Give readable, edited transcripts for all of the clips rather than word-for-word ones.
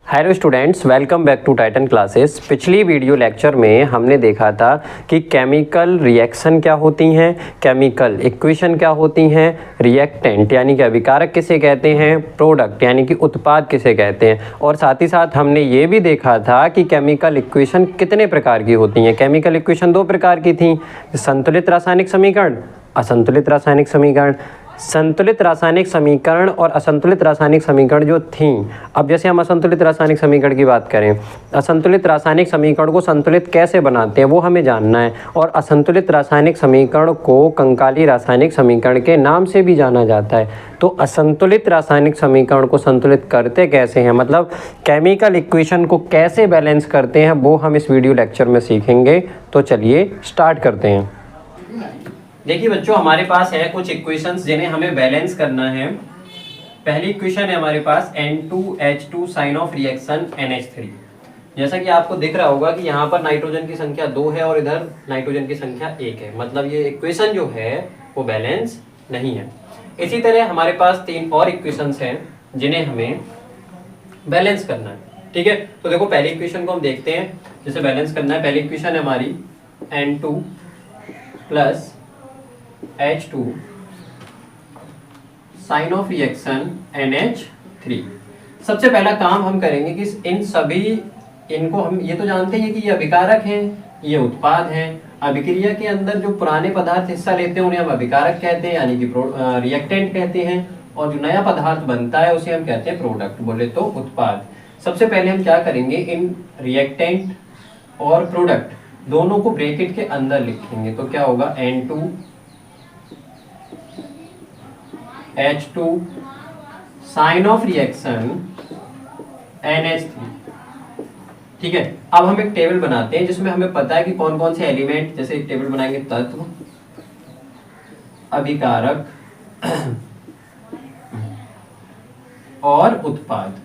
Hello students, welcome back to Titan classes. पिछली video lecture में हमने देखा था कि केमिकल रिएक्शन क्या होती हैं, केमिकल इक्वेशन क्या होती हैं, रिएक्टेंट यानी कि अभिकारक किसे कहते हैं, प्रोडक्ट यानी कि उत्पाद किसे कहते हैं, और साथ ही साथ हमने ये भी देखा था कि केमिकल इक्वेशन कितने प्रकार की होती हैं। केमिकल इक्वेशन दो प्रकार की थी, संतुलित रासायनिक समीकरण, असंतुलित रासायनिक समीकरण। संतुलित रासायनिक समीकरण और असंतुलित रासायनिक समीकरण जो थी, अब जैसे हम असंतुलित रासायनिक समीकरण की बात करें, असंतुलित रासायनिक समीकरण को संतुलित कैसे बनाते हैं वो हमें जानना है, और असंतुलित रासायनिक समीकरण को कंकाली रासायनिक समीकरण के नाम से भी जाना जाता है। तो असंतुलित रासायनिक समीकरण को संतुलित करते कैसे हैं, मतलब केमिकल इक्वेशन को कैसे बैलेंस करते हैं, वो हम इस वीडियो लेक्चर में सीखेंगे। तो चलिए स्टार्ट करते हैं। देखिए बच्चों, हमारे पास है कुछ इक्वेशंस जिन्हें हमें बैलेंस करना है। पहली इक्वेशन है हमारे पास N2H2 sign of reaction NH3। जैसा कि आपको दिख रहा होगा कि यहाँ पर नाइट्रोजन की संख्या 2 है और इधर नाइट्रोजन की संख्या 1 है, मतलब ये इक्वेशन जो है वो बैलेंस नहीं है। इसी तरह हमारे पास 3 और इक्वेशंस हैं जिन्हें हमें बैलेंस करना है। ठीक है, तो देखो पहली इक्वेशन को हम देखते हैं जिसे बैलेंस करना है। पहली इक्वेशन है हमारी N2 plus H2 sign of reaction NH3। सबसे पहला काम हम करेंगे कि इन सभी इनको हम ये तो जानते हैं कि ये अभिकारक हैं, ये उत्पाद हैं। अभिक्रिया के अंदर जो पुराने पदार्थ हिस्सा लेते हैं उन्हें हम अभिकारक कहते हैं, यानी कि रिएक्टेंट कहते हैं, और जो नया पदार्थ बनता है उसे हम कहते हैं प्रोडक्ट, बोले तो उत्पाद। सबसे पहले हम क्या करेंगे, इन रिएक्टेंट और प्रोडक्ट दोनों को ब्रैकेट के अंदर लिखेंगे। तो क्या होगा, N2 H2 sign of reaction NH3। ठीक है, अब हम एक टेबल बनाते हैं जिसमें हमें पता है कि कौन कौन से एलिमेंट, जैसे एक टेबल बनाएंगे, तत्व, अभिकारक और उत्पाद।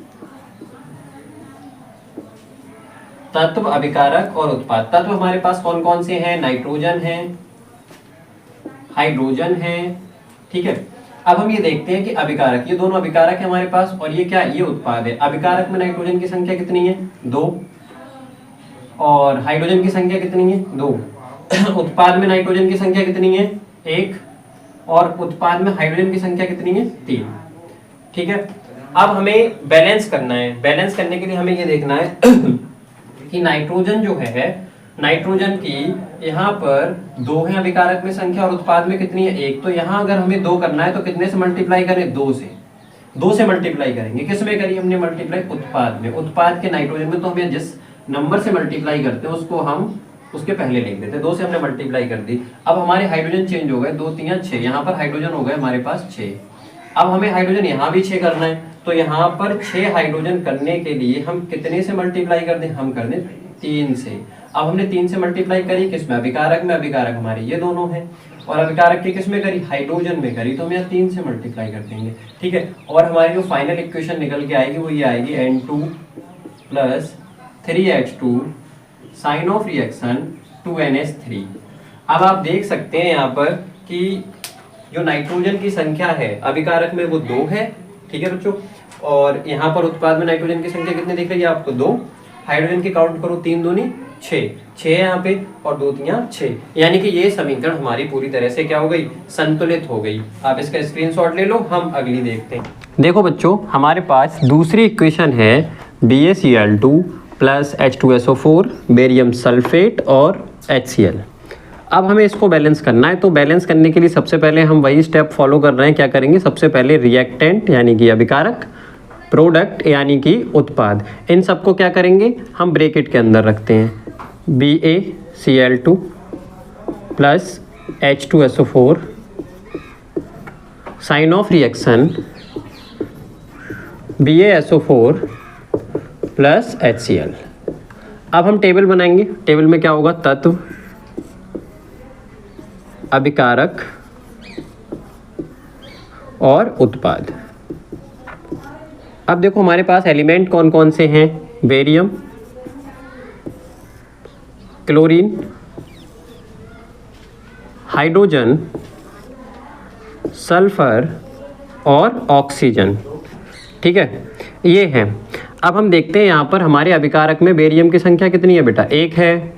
तत्व, अभिकारक और उत्पाद। तत्व हमारे पास कौन कौन से हैं, नाइट्रोजन है, हाइड्रोजन है। ठीक है, अब हम ये देखते हैं कि अभिकारक, ये दोनों अभिकारक है हमारे पास, और ये क्या, ये उत्पाद है। अभिकारक में नाइट्रोजन की संख्या कितनी है, 2, और हाइड्रोजन की संख्या कितनी है, 2। उत्पाद में नाइट्रोजन की संख्या कितनी है, 1, और उत्पाद में हाइड्रोजन की संख्या कितनी है, 3। ठीक है, अब हमें बैलेंस करना है। बैलेंस करने के लिए हमें ये देखना है कि नाइट्रोजन जो है, नाइट्रोजन की यहाँ पर 2 है अभिकारक में संख्या, और उत्पाद में कितनी है, 1। तो यहाँ अगर हमें 2 करना है तो कितने से मल्टीप्लाई करें, 2 से। 2 से मल्टीप्लाई करेंगे। किस में करी हमने मल्टीप्लाई, उत्पाद में। उत्पाद के नाइट्रोजन में तो हमें जिस नंबर से मल्टीप्लाई करते हैं उसको हम उसके पहले लिख देते हैं। 2 से हमने मल्टीप्लाई कर दी। अब हमारे हाइड्रोजन चेंज हो गए, 2 3 6, यहाँ पर हाइड्रोजन हो गए हमारे पास 6। अब हमें हाइड्रोजन यहाँ भी 6 करना है, तो यहाँ पर 6 हाइड्रोजन करने के लिए हम कितने से मल्टीप्लाई कर दें, हम कर दें 3 से। अब हमने 3 से मल्टीप्लाई करी किसमें, अभिकारक में। अभिकारक हमारे ये दोनों हैं, और अभिकारक की किसमें करी, हाइड्रोजन में करी, तो हम यहाँ 3 से मल्टीप्लाई कर देंगे। ठीक है, और हमारी जो फाइनल इक्वेशन निकल के आएगी वो ये आएगी, N2 plus 3H2 sign of reaction 2NH3। अब आप देख सकते हैं यहाँ पर कि जो नाइट्रोजन की संख्या है अभिकारक में वो 2 है। ठीक है बच्चों, और यहाँ पर उत्पाद में नाइट्रोजन की संख्या कितनी दिख रही है आपको, 2। हाइड्रोजन की काउंट करो, 3 दूनी 6, 6 है यहाँ पे, और 2 3 6, यानी कि ये समीकरण हमारी पूरी तरह से क्या हो गई, संतुलित हो गई। आप इसका स्क्रीनशॉट ले लो, हम अगली देखते हैं। देखो बच्चों, हमारे पास दूसरी इक्वेशन है BaCl2 plus H2SO4, barium sulphate और HCl। अब हमें इसको बैलेंस करना है। तो बैलेंस करने के लिए सबसे पहले हम वही स्टेप फॉलो कर रहे हैं। क्या करेंगे, सबसे पहले रिएक्टेंट यानी कि अभिकारक, प्रोडक्ट यानी कि उत्पाद, इन सबको क्या करेंगे, हम ब्रैकेट के अंदर रखते हैं। BaCl2 plus H2SO4 sign of reaction BaSO4 plus HCl। अब हम टेबल बनाएंगे। टेबल में क्या होगा, तत्व, अभिकारक और उत्पाद। अब देखो हमारे पास एलिमेंट कौन कौन से हैं, बेरियम, क्लोरीन, हाइड्रोजन, सल्फर और ऑक्सीजन। ठीक है, ये हैं। अब हम देखते हैं यहाँ पर हमारे अभिकारक में बेरियम की संख्या कितनी है बेटा, 1 है।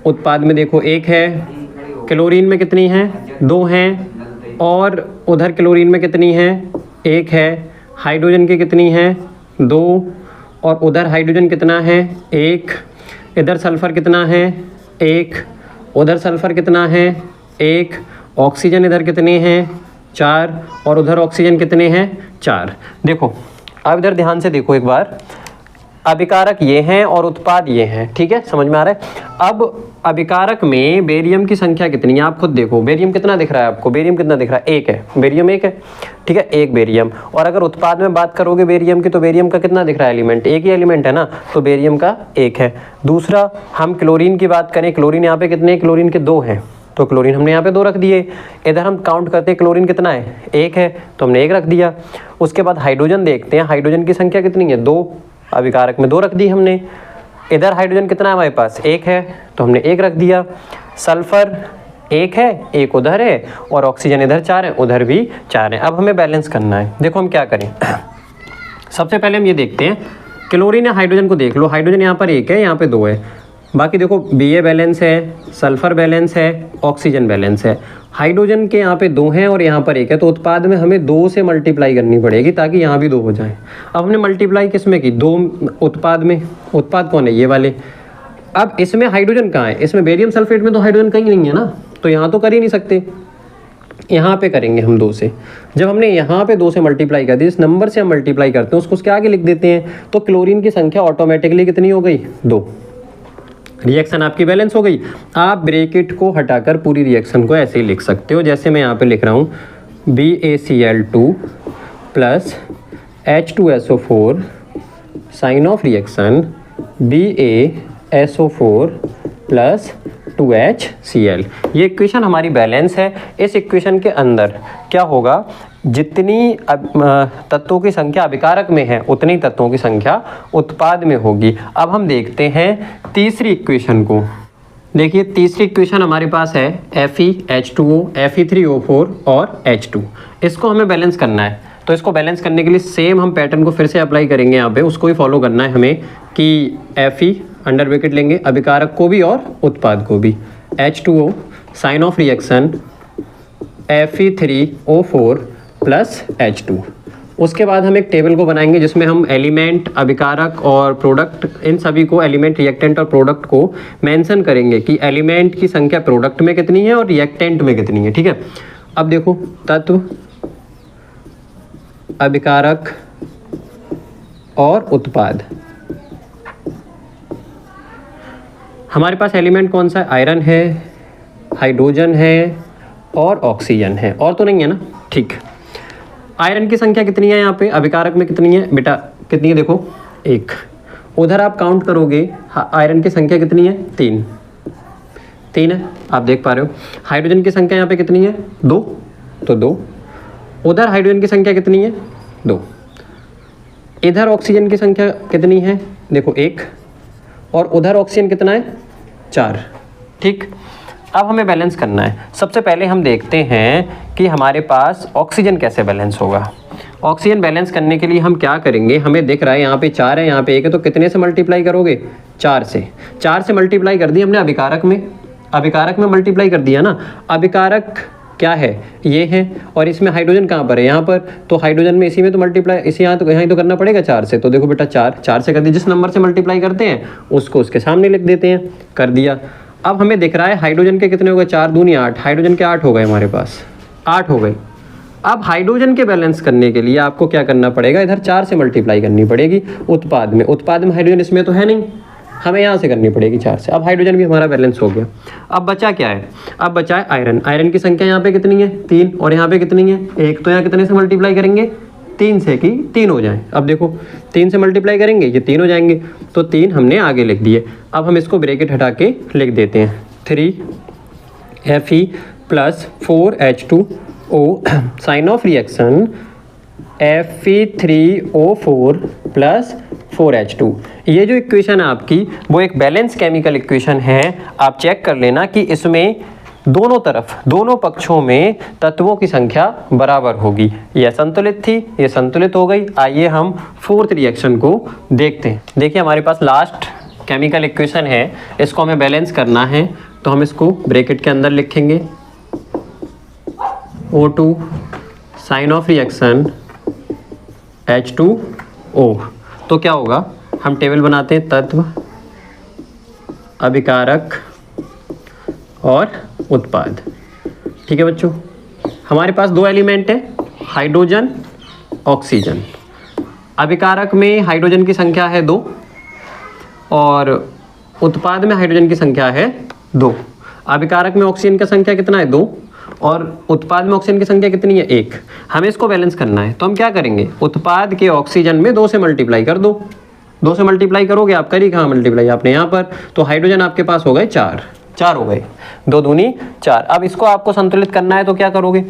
उत्पाद में देखो 1 है। क्लोरीन में कितनी है, 2 हैं। और उधर क्लोरीन में कितनी है, 1 है। हाइड्रोजन की कितनी है, 2। और उधर हाइड्रोजन कितना है, 1। इधर सल्फर कितना है, 1। उधर सल्फर कितना है, 1। ऑक्सीजन इधर कितने हैं, 4। और उधर ऑक्सीजन कितने हैं, 4। देखो अब इधर ध्यान से देखो एक बार, अभिकारक ये हैं और उत्पाद ये हैं, ठीक है, समझ में आ रहा है। अब अभिकारक में बेरियम की संख्या कितनी है, आप खुद देखो। बेरियम कितना दिख रहा है आपको, बेरियम कितना दिख रहा है, 1 है। बेरियम 1 है, ठीक है, 1 बेरियम। और अगर उत्पाद में बात करोगे बेरियम की, तो बेरियम का कितना दिख रहा है एलिमेंट, 1 ही एलिमेंट है ना, तो बेरियम का 1 है। दूसरा हम क्लोरीन की बात करें, क्लोरीन यहाँ पे कितने, क्लोरीन के 2 हैं, तो क्लोरीन हमने यहाँ पे 2 रख दिए। इधर हम काउंट करते हैं क्लोरीन कितना है, 1 है, तो हमने 1 रख दिया। उसके बाद हाइड्रोजन देखते हैं, हाइड्रोजन की संख्या कितनी है, 2। अभिकारक में 2 रख दी हमने। इधर हाइड्रोजन कितना है हमारे पास, 1 है, तो हमने 1 रख दिया। सल्फर 1 है, 1 उधर है, और ऑक्सीजन इधर 4 है, उधर भी 4 है। अब हमें बैलेंस करना है। देखो हम क्या करें, सबसे पहले हम ये देखते हैं, क्लोरीन या हाइड्रोजन को देख लो। हाइड्रोजन यहाँ पर 1 है, यहाँ पे 2 है। बाकी देखो Ba बैलेंस है, सल्फर बैलेंस है, ऑक्सीजन बैलेंस है। हाइड्रोजन के यहाँ पे 2 हैं और यहाँ पर 1 है, तो उत्पाद में हमें 2 से मल्टीप्लाई करनी पड़ेगी ताकि यहाँ भी 2 हो जाए। अब हमने मल्टीप्लाई किस में की, 2 उत्पाद में। उत्पाद कौन है, ये वाले। अब इसमें हाइड्रोजन कहाँ है, इसमें बेरियम सल्फेट में तो हाइड्रोजन कहीं नहीं है ना, तो यहाँ तो कर ही नहीं सकते, यहाँ पे करेंगे हम 2 से। जब हमने यहाँ पे 2 से मल्टीप्लाई कर दी, इस नंबर से हम मल्टीप्लाई करते हैं, उसको आगे लिख देते हैं, तो क्लोरीन की संख्या ऑटोमेटिकली कितनी हो गई, 2। रिएक्शन आपकी बैलेंस हो गई। आप ब्रैकेट को हटाकर पूरी रिएक्शन को ऐसे ही लिख सकते हो, जैसे मैं यहाँ पे लिख रहा हूँ BaCl2 plus H2SO4 sign of reaction BaSO4 plus 2HCl। ये इक्वेशन हमारी बैलेंस है। इस इक्वेशन के अंदर क्या होगा, जितनी तत्वों की संख्या अभिकारक में है उतनी तत्वों की संख्या उत्पाद में होगी। अब हम देखते हैं तीसरी इक्वेशन को। देखिए तीसरी इक्वेशन हमारे पास है FeH2O, Fe3O4 और H2। इसको हमें बैलेंस करना है, तो इसको बैलेंस करने के लिए सेम हम पैटर्न को फिर से अप्लाई करेंगे यहाँ पे, उसको ही फॉलो करना है हमें कि Fe अंडर ब्रैकेट लेंगे अभिकारक को भी और उत्पाद को भी, H2O sign of reaction Fe3O4 plus H2। उसके बाद हम एक टेबल को बनाएंगे जिसमें हम एलिमेंट, अभिकारक और प्रोडक्ट, इन सभी को, एलिमेंट, रिएक्टेंट और प्रोडक्ट को मेंशन करेंगे कि एलिमेंट की संख्या प्रोडक्ट में कितनी है और रिएक्टेंट में कितनी है, ठीक है। अब देखो तत्व, अभिकारक और उत्पाद। हमारे पास एलिमेंट कौन सा है, आयरन है, हाइड्रोजन है और ऑक्सीजन है, और तो नहीं है ना, ठीक। आयरन की संख्या कितनी है यहाँ पे, अभिकारक में कितनी है बेटा, कितनी है देखो 1। उधर आप काउंट करोगे आयरन की संख्या कितनी है, 3 है, आप देख पा रहे हो। हाइड्रोजन की संख्या यहाँ पे कितनी है, 2, तो 2। उधर हाइड्रोजन की संख्या कितनी है, 2। इधर ऑक्सीजन की संख्या कितनी है, देखो 1। और उधर ऑक्सीजन कितना है, 4, ठीक। अब हमें बैलेंस करना है। सबसे पहले हम देखते हैं कि हमारे पास ऑक्सीजन कैसे बैलेंस होगा। ऑक्सीजन बैलेंस करने के लिए हम क्या करेंगे, हमें दिख रहा है यहाँ पे 4 है, यहाँ पे 1 है, तो कितने से मल्टीप्लाई करोगे, 4 से। 4 से मल्टीप्लाई कर दी हमने अभिकारक में मल्टीप्लाई कर दिया ना। अभिकारक क्या है, ये है, और इसमें हाइड्रोजन कहाँ पर है, यहाँ पर, तो हाइड्रोजन में इसी में तो मल्टीप्लाई, इसी यहाँ तो करना पड़ेगा 4 से। तो देखो बेटा 4 से कर दी, जिस नंबर से मल्टीप्लाई करते हैं उसको उसके सामने लिख देते हैं, कर दिया। अब हमें दिख रहा है हाइड्रोजन के कितने हो गए, 4 दूनी 8, हाइड्रोजन के 8 हो गए हमारे पास, 8 हो गए। अब हाइड्रोजन के बैलेंस करने के लिए आपको क्या करना पड़ेगा, इधर 4 से मल्टीप्लाई करनी पड़ेगी उत्पाद में हाइड्रोजन इसमें तो है नहीं, हमें यहाँ से करनी पड़ेगी 4 से। अब हाइड्रोजन भी हमारा बैलेंस हो गया। अब बचा क्या है, अब बचा है आयरन। आयरन की संख्या यहाँ पे कितनी है, 3, और यहाँ पे कितनी है, 1। तो यहाँ कितने से मल्टीप्लाई करेंगे, 3 से, कि 3 हो जाए। अब देखो 3 से मल्टीप्लाई करेंगे, ये 3 हो जाएंगे, तो 3 हमने आगे लिख दिए। अब हम इसको ब्रैकेट हटा के लिख देते हैं, 3Fe plus 4H2O sign of reaction Fe3O4 plus 4H2। ये जो इक्वेशन है आपकी, वो एक बैलेंस केमिकल इक्वेशन है। आप चेक कर लेना कि इसमें दोनों तरफ, दोनों पक्षों में तत्वों की संख्या बराबर होगी। यह संतुलित थी, ये संतुलित हो गई। आइए हम फोर्थ रिएक्शन को देखते हैं। देखिए हमारे पास लास्ट केमिकल इक्वेशन है, इसको हमें बैलेंस करना है, तो हम इसको ब्रैकेट के अंदर लिखेंगे O2 sign of reaction H2O। तो क्या होगा, हम टेबल बनाते हैं, तत्व, अभिकारक और उत्पाद। ठीक है बच्चों, हमारे पास दो एलिमेंट है, हाइड्रोजन, ऑक्सीजन। अभिकारक में हाइड्रोजन की संख्या है 2 और उत्पाद में हाइड्रोजन की संख्या है 2। अभिकारक में ऑक्सीजन की संख्या कितना है, 2, और उत्पाद में ऑक्सीजन की संख्या कितनी है, 1। हमें इसको बैलेंस करना है, तो हम क्या करेंगे, उत्पाद के ऑक्सीजन में 2 से मल्टीप्लाई कर दो। 2 से मल्टीप्लाई करोगे, आप करिए कहाँ मल्टीप्लाई, आपने यहाँ पर, तो हाइड्रोजन आपके पास हो गए 4 हो गए, 2 दूनी 4। अब इसको आपको संतुलित करना है, तो क्या करोगे,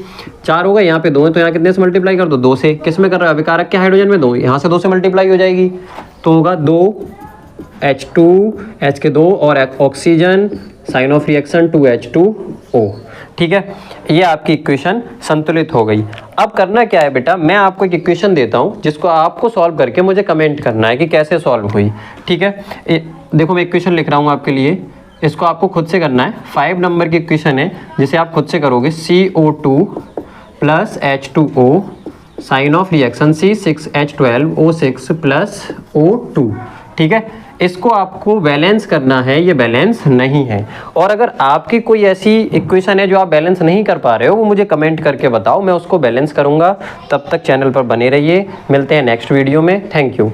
4 हो गए, यहाँ पे 2 है, तो यहाँ कितने से मल्टीप्लाई कर दो, 2 से। किस में कर रहे हो, अभिकारक के हाइड्रोजन में 2, यहाँ से 2 से मल्टीप्लाई हो जाएगी, तो होगा 2 H2 H के 2 और oxygen, sign of reaction 2H2O। ठीक है, ये आपकी इक्वेशन संतुलित हो गई। अब करना क्या है बेटा, मैं आपको एक इक्वेशन देता हूँ जिसको आपको सॉल्व करके मुझे कमेंट करना है कि कैसे सॉल्व हुई। ठीक है, देखो मैं इक्वेशन लिख रहा हूँ आपके लिए, इसको आपको खुद से करना है। 5 नंबर की इक्वेशन है जिसे आप खुद से करोगे, CO2 plus H2O sign of reaction C6H12O6 plus O2। ठीक है, इसको आपको बैलेंस करना है, ये बैलेंस नहीं है। और अगर आपकी कोई ऐसी इक्वेशन है जो आप बैलेंस नहीं कर पा रहे हो, वो मुझे कमेंट करके बताओ, मैं उसको बैलेंस करूँगा। तब तक चैनल पर बने रहिए, मिलते हैं नेक्स्ट वीडियो में। Thank you.